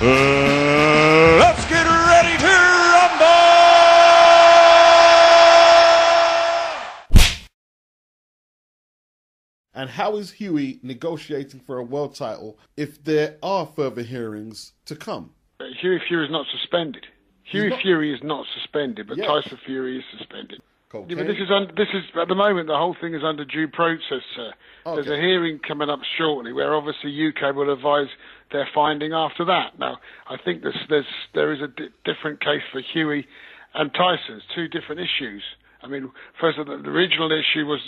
Let's get ready to rumble! And how is Hughie negotiating for a world title if there are further hearings to come? Hughie Fury is not suspended. Fury is not suspended, but Yes. Tyson Fury is suspended. Cocaine. Yeah, but this is at the moment the whole thing is under due process, sir. Okay. There's a hearing coming up shortly where obviously UK will advise their finding after that. Now, I think there is a different case for Hughie and Tyson's, two different issues. I mean, first of all, the original issue was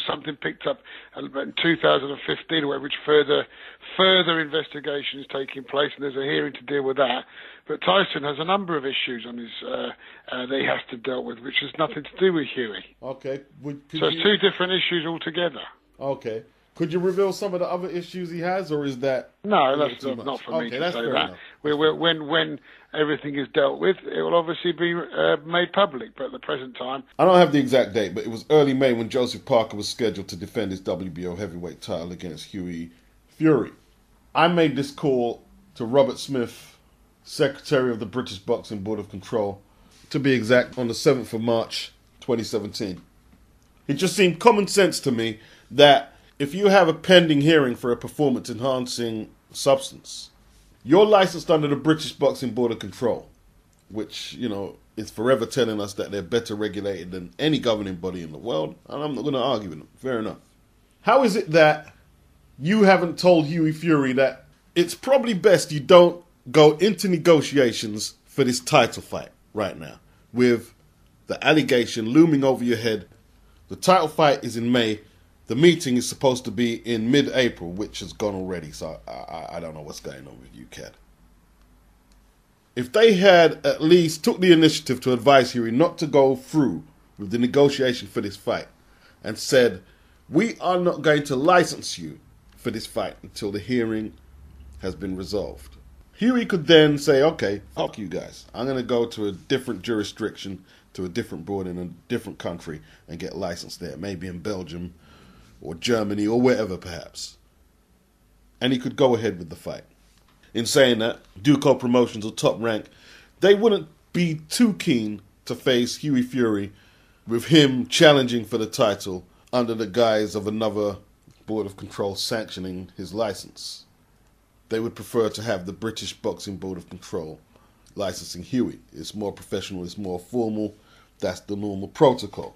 something picked up in 2015, which further investigation is taking place, and there's a hearing to deal with that. But Tyson has a number of issues on his that he has to deal with, which has nothing to do with Hughie. Okay. So it's two different issues altogether. Okay. Could you reveal some of the other issues he has, or is that... No, that's not for me to say that. When everything is dealt with, it will obviously be made public, but at the present time... I don't have the exact date, but it was early May when Joseph Parker was scheduled to defend his WBO heavyweight title against Hughie Fury. I made this call to Robert Smith, Secretary of the British Boxing Board of Control, to be exact, on the 7th of March 2017. It just seemed common sense to me that if you have a pending hearing for a performance-enhancing substance, you're licensed under the British Boxing Board of Control, which, you know, is forever telling us that they're better regulated than any governing body in the world, and I'm not going to argue with them. Fair enough. How is it that you haven't told Hughie Fury that it's probably best you don't go into negotiations for this title fight right now, with the allegation looming over your head? The title fight is in May. The meeting is supposed to be in mid-April, which has gone already, so I don't know what's going on with Ukad. If they had at least took the initiative to advise Hughie not to go through with the negotiation for this fight and said, we are not going to license you for this fight until the hearing has been resolved, Hughie could then say, okay, fuck you guys. I'm going to go to a different jurisdiction, to a different board in a different country and get licensed there, maybe in Belgium or Germany or wherever perhaps. And he could go ahead with the fight. In saying that, Duco Promotions or Top Rank, they wouldn't be too keen to face Hughie Fury with him challenging for the title under the guise of another Board of Control sanctioning his license. They would prefer to have the British Boxing Board of Control licensing Hughie. It's more professional, it's more formal, that's the normal protocol.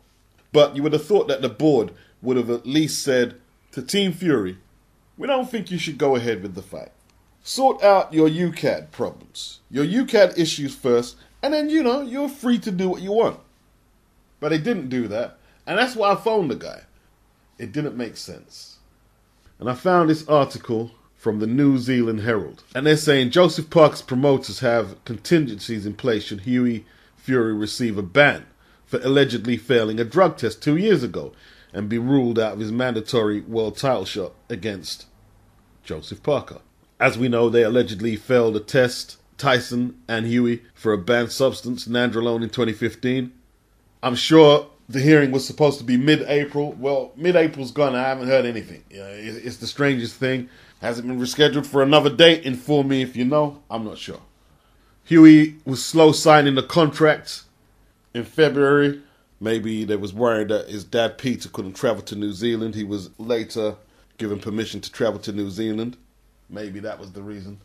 But you would have thought that the board would have at least said to Team Fury, we don't think you should go ahead with the fight. Sort out your Ukad problems, your Ukad issues first, and then, you know, you're free to do what you want. But they didn't do that, and that's why I phoned the guy. It didn't make sense. And I found this article from the New Zealand Herald, and they're saying Joseph Parker's promoters have contingencies in place should Hughie Fury receive a ban for allegedly failing a drug test 2 years ago and be ruled out of his mandatory world title shot against Joseph Parker. As we know, they allegedly failed a test, Tyson and Hughie, for a banned substance, nandrolone, in 2015. I'm sure the hearing was supposed to be mid-April. Well, mid-April's gone. I haven't heard anything. You know, it's the strangest thing. Hasn't been rescheduled for another date. Inform me if you know. I'm not sure. Hughie was slow signing the contract in February. Maybe they was worried that his dad Peter couldn't travel to New Zealand. He was later given permission to travel to New Zealand. Maybe that was the reason.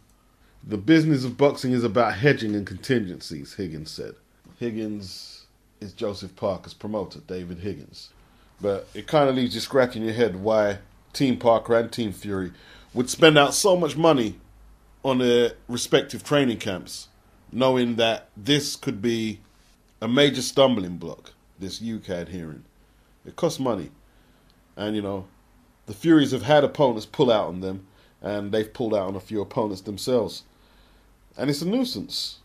The business of boxing is about hedging and contingencies, Higgins said. Higgins is Joseph Parker's promoter, David Higgins. But it kind of leaves you scratching your head why Team Parker and Team Fury would spend out so much money on their respective training camps, knowing that this could be a major stumbling block, this Ukad hearing. It costs money. And, you know, the Furies have had opponents pull out on them, and they've pulled out on a few opponents themselves. And it's a nuisance.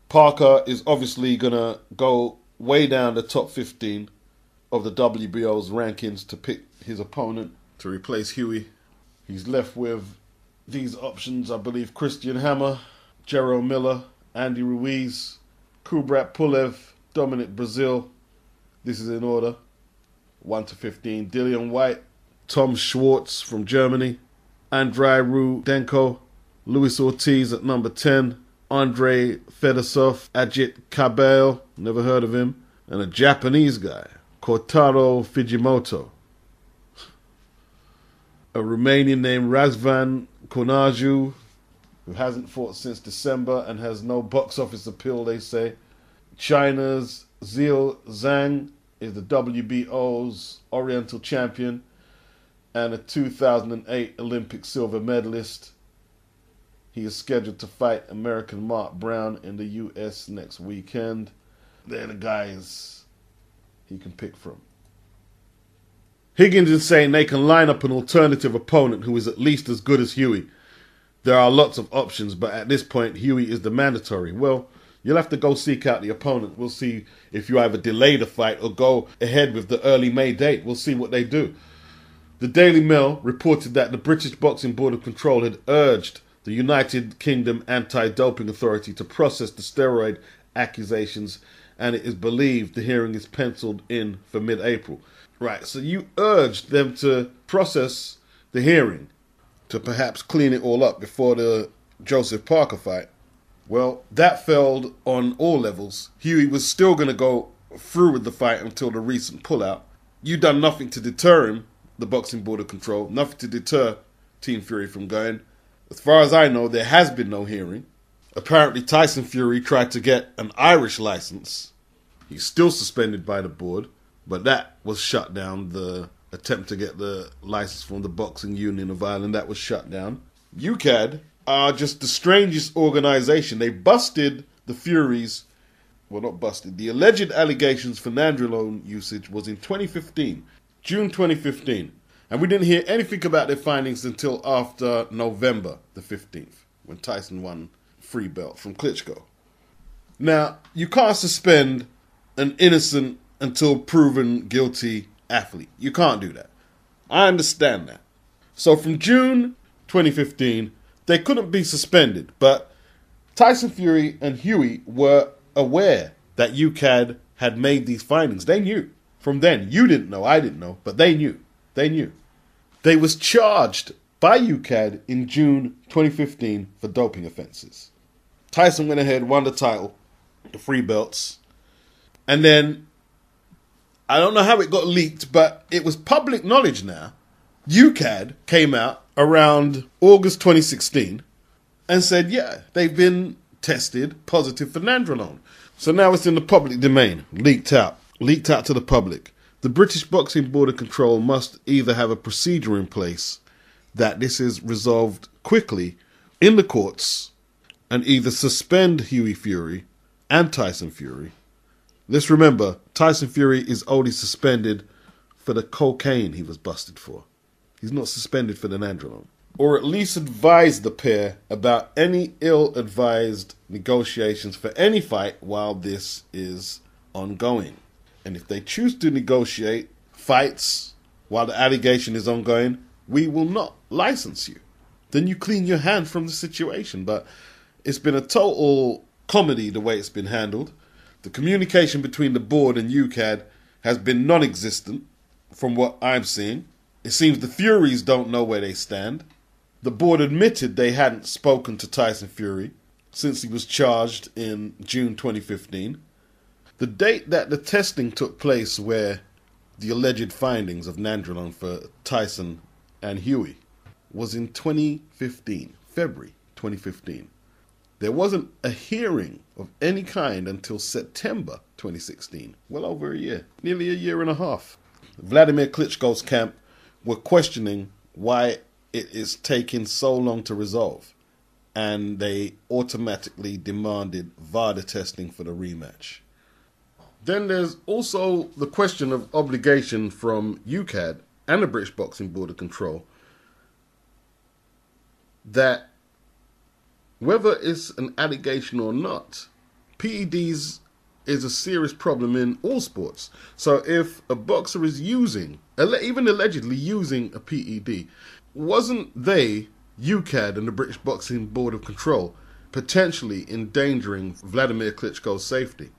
Parker is obviously going to go way down the top 15 of the WBO's rankings to pick his opponent to replace Hughie. He's left with these options, I believe: Christian Hammer, Jero Miller, Andy Ruiz, Kubrat Pulev, Dominic Brazil. This is in order. 1 to 15. Dillian White, Tom Schwartz from Germany, Andrei Rudenko, Luis Ortiz at number 10. Andre Fedosov, Ajit Kabel, never heard of him. And a Japanese guy, Kotaro Fujimoto. A Romanian named Razvan Konaju, who hasn't fought since December and has no box office appeal, they say. China's Zhao Zhang is the WBO's Oriental champion and a 2008 Olympic silver medalist. He is scheduled to fight American Mark Brown in the US next weekend. They're the guys he can pick from. Higgins is saying they can line up an alternative opponent who is at least as good as Hughie. There are lots of options, but at this point, Hughie is the mandatory. Well, you'll have to go seek out the opponent. We'll see if you either delay the fight or go ahead with the early May date. We'll see what they do. The Daily Mail reported that the British Boxing Board of Control had urged the United Kingdom Anti-Doping Authority to process the steroid accusations, and it is believed the hearing is penciled in for mid-April. Right, so you urged them to process the hearing to perhaps clean it all up before the Joseph Parker fight. Well, that failed on all levels. Hughie was still going to go through with the fight until the recent pullout. You done nothing to deter him, the Boxing Board of Control, nothing to deter Team Fury from going. As far as I know, there has been no hearing. Apparently, Tyson Fury tried to get an Irish license. He's still suspended by the board, but that was shut down. The attempt to get the license from the Boxing Union of Ireland, that was shut down. Ukad are just the strangest organization. They busted the Furies. Well, not busted. The alleged allegations for nandrolone usage was in 2015, June 2015. And we didn't hear anything about their findings until after November the 15th, when Tyson won free belt from Klitschko. Now, you can't suspend an innocent until proven guilty athlete. You can't do that. I understand that. So from June 2015, they couldn't be suspended, but Tyson Fury and Hughie were aware that Ukad had made these findings. They knew. From then, you didn't know, I didn't know, but they knew. They knew. They was charged by Ukad in June 2015 for doping offences. Tyson went ahead, won the title, the free belts, and then, I don't know how it got leaked, but it was public knowledge now. Ukad came out around August 2016 and said, yeah, they've been tested positive for nandrolone. So now it's in the public domain, leaked out to the public. The British Boxing Board of Control must either have a procedure in place that this is resolved quickly in the courts and either suspend Hughie Fury and Tyson Fury. Let's remember, Tyson Fury is only suspended for the cocaine he was busted for. He's not suspended for the nandrolone. Or at least advise the pair about any ill-advised negotiations for any fight while this is ongoing. And if they choose to negotiate fights while the allegation is ongoing, we will not license you. Then you clean your hand from the situation. But it's been a total comedy the way it's been handled. The communication between the board and UKAD has been non-existent from what I'm seeing. It seems the Furies don't know where they stand. The board admitted they hadn't spoken to Tyson Fury since he was charged in June 2015. The date that the testing took place where the alleged findings of nandrolone for Tyson and Hughie was in 2015, February 2015. There wasn't a hearing of any kind until September 2016, well over a year, nearly a year and a half. Vladimir Klitschko's camp were questioning why it is taking so long to resolve, and they automatically demanded VADA testing for the rematch. Then there's also the question of obligation from UKAD and the British Boxing Board of Control that whether it's an allegation or not, PEDs is a serious problem in all sports. So if a boxer is using, even allegedly using a PED, wasn't they, UKAD and the British Boxing Board of Control, potentially endangering Vladimir Klitschko's safety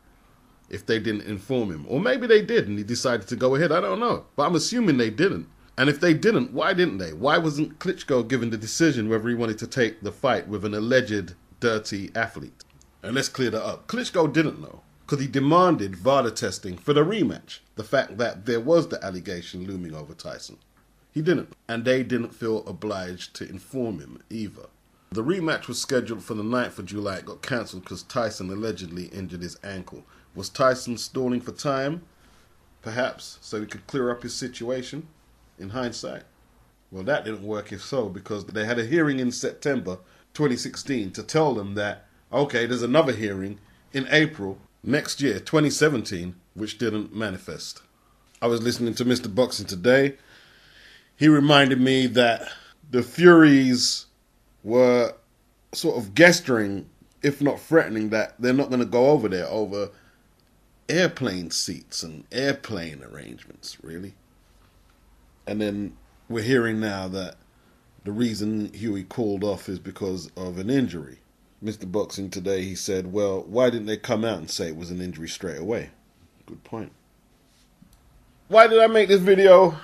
if they didn't inform him? Or maybe they did and he decided to go ahead, I don't know. But I'm assuming they didn't. And if they didn't, why didn't they? Why wasn't Klitschko given the decision whether he wanted to take the fight with an alleged dirty athlete? And let's clear that up. Klitschko didn't know, because he demanded VADA testing for the rematch. The fact that there was the allegation looming over Tyson. He didn't. And they didn't feel obliged to inform him either. The rematch was scheduled for the 9th of July. It got cancelled because Tyson allegedly injured his ankle. Was Tyson stalling for time? Perhaps, so he could clear up his situation? In hindsight? Well, that didn't work if so, because they had a hearing in September 2016 to tell them that, okay, there's another hearing in April next year, 2017, which didn't manifest. I was listening to Mr. Boxing today. He reminded me that the Furies were sort of gesturing, if not threatening, that they're not going to go over there over airplane seats and airplane arrangements, really. And then we're hearing now that the reason Hughie called off is because of an injury. Mr. Boxing today, he said, well, why didn't they come out and say it was an injury straight away? Good point. Why did I make this video?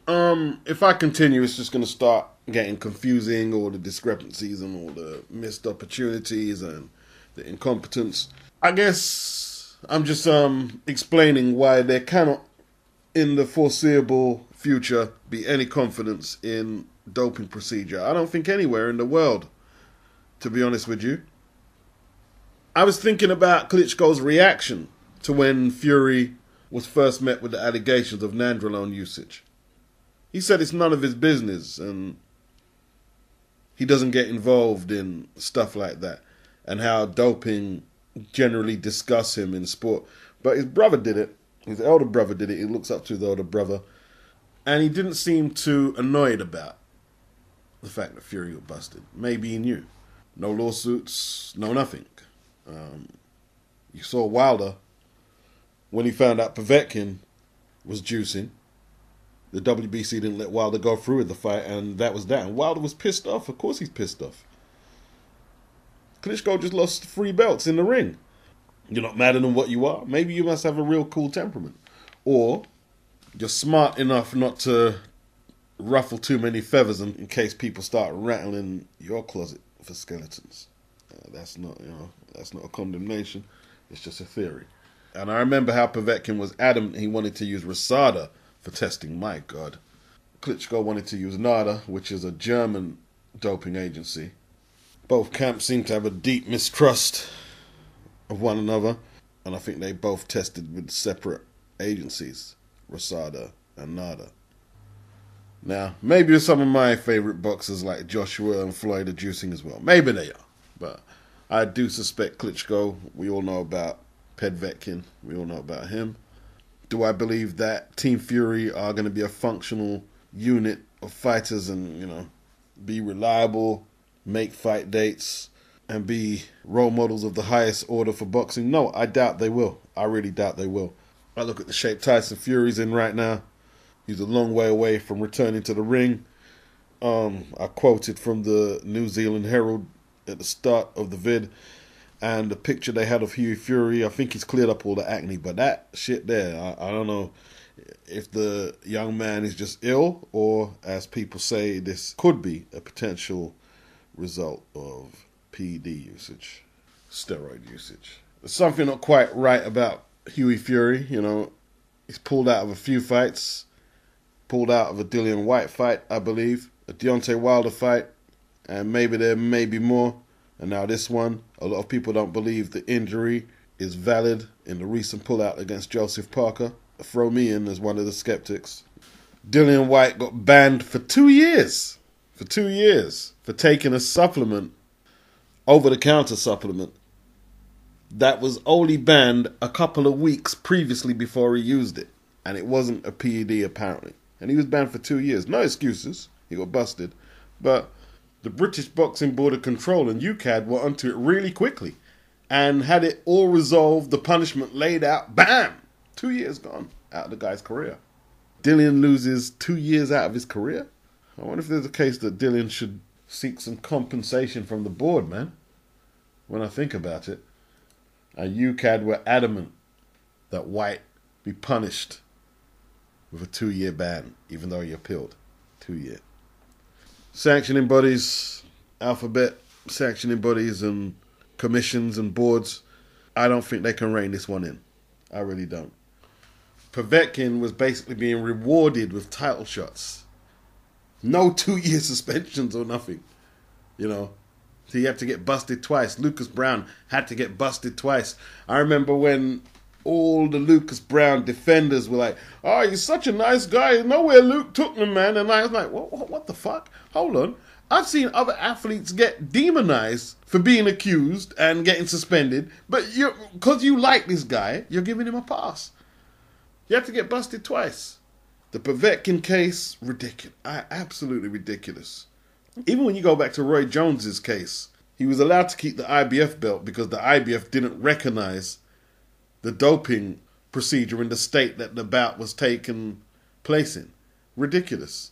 If I continue, it's just going to start getting confusing, all the discrepancies and all the missed opportunities and the incompetence. I guess I'm just explaining why there cannot, in the foreseeable future, be any confidence in doping procedure. I don't think anywhere in the world, to be honest with you. I was thinking about Klitschko's reaction to when Fury was first met with the allegations of nandrolone usage. He said it's none of his business and he doesn't get involved in stuff like that, and how doping generally disgusts him in sport. But his brother did it. His elder brother did it. He looks up to his older brother. And he didn't seem too annoyed about the fact that Fury got busted. Maybe he knew. No lawsuits, no nothing. You saw Wilder, when he found out Povetkin was juicing, the WBC didn't let Wilder go through with the fight, and that was that. And Wilder was pissed off. Of course he's pissed off. Klitschko just lost 3 belts in the ring. You're not madder than what you are. Maybe you must have a real cool temperament. Or you're smart enough not to ruffle too many feathers in case people start rattling your closet for skeletons. That's not a condemnation. It's just a theory. And I remember how Povetkin was adamant he wanted to use RUSADA for testing. My God. Klitschko wanted to use NADA, which is a German doping agency. Both camps seem to have a deep mistrust of one another, and I think they both tested with separate agencies, RUSADA and NADA. Now, maybe some of my favourite boxers like Joshua and Floyd are juicing as well. Maybe they are. But I do suspect Klitschko. We all know about Povetkin. We all know about him. Do I believe that Team Fury are going to be a functional unit of fighters and, be reliable, make fight dates, and be role models of the highest order for boxing? No, I doubt they will. I really doubt they will. I look at the shape Tyson Fury's in right now. He's a long way away from returning to the ring. I quoted from the New Zealand Herald at the start of the vid, and the picture they had of Hughie Fury, I think he's cleared up all the acne, but that shit there, I don't know if the young man is just ill, or, as people say, this could be a potential result of PED usage, steroid usage. There's something not quite right about Hughie Fury. He's pulled out of a few fights. Pulled out of a Dillian Whyte fight, I believe, a Deontay Wilder fight, and maybe there may be more. And now this one, a lot of people don't believe the injury is valid in the recent pullout against Joseph Parker. Throw me in as one of the skeptics. Dillian Whyte got banned for 2 years. For 2 years. For taking a supplement, over-the-counter supplement, that was only banned a couple of weeks previously before he used it. And it wasn't a PED, apparently. And he was banned for 2 years. No excuses. He got busted. But the British Boxing Board of Control and Ukad were onto it really quickly. And had it all resolved, the punishment laid out, bam! 2 years gone out of the guy's career. Dillian loses 2 years out of his career? I wonder if there's a case that Dillian should seek some compensation from the board, man. When I think about it. And Ukad were adamant that Whyte be punished with a 2-year ban, even though he appealed. 2-year. Sanctioning bodies, alphabet sanctioning bodies and commissions and boards, I don't think they can rein this one in. I really don't. Povetkin was basically being rewarded with title shots. No 2-year suspensions or nothing. You know, he had to get busted twice. Lucas Brown had to get busted twice. I remember when all the Lucas Brown defenders were like, oh, he's such a nice guy. Nowhere Luke took him, man. And I was like, what the fuck? Hold on. I've seen other athletes get demonized for being accused and getting suspended, but because you like this guy, you're giving him a pass. You have to get busted twice. The Povetkin case, ridiculous. Absolutely ridiculous. Even when you go back to Roy Jones's case, he was allowed to keep the IBF belt because the IBF didn't recognize the doping procedure in the state that the bout was taking place in. Ridiculous.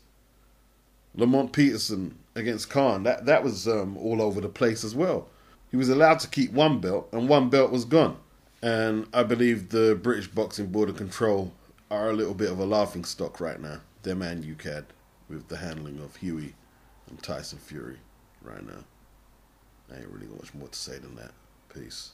Lamont Peterson against Khan, that was all over the place as well. He was allowed to keep one belt, and one belt was gone. And I believe the British Boxing Board of Control are a little bit of a laughing stock right now. Them and Ukad, with the handling of Hughie and Tyson Fury right now. I ain't really got much more to say than that. Peace.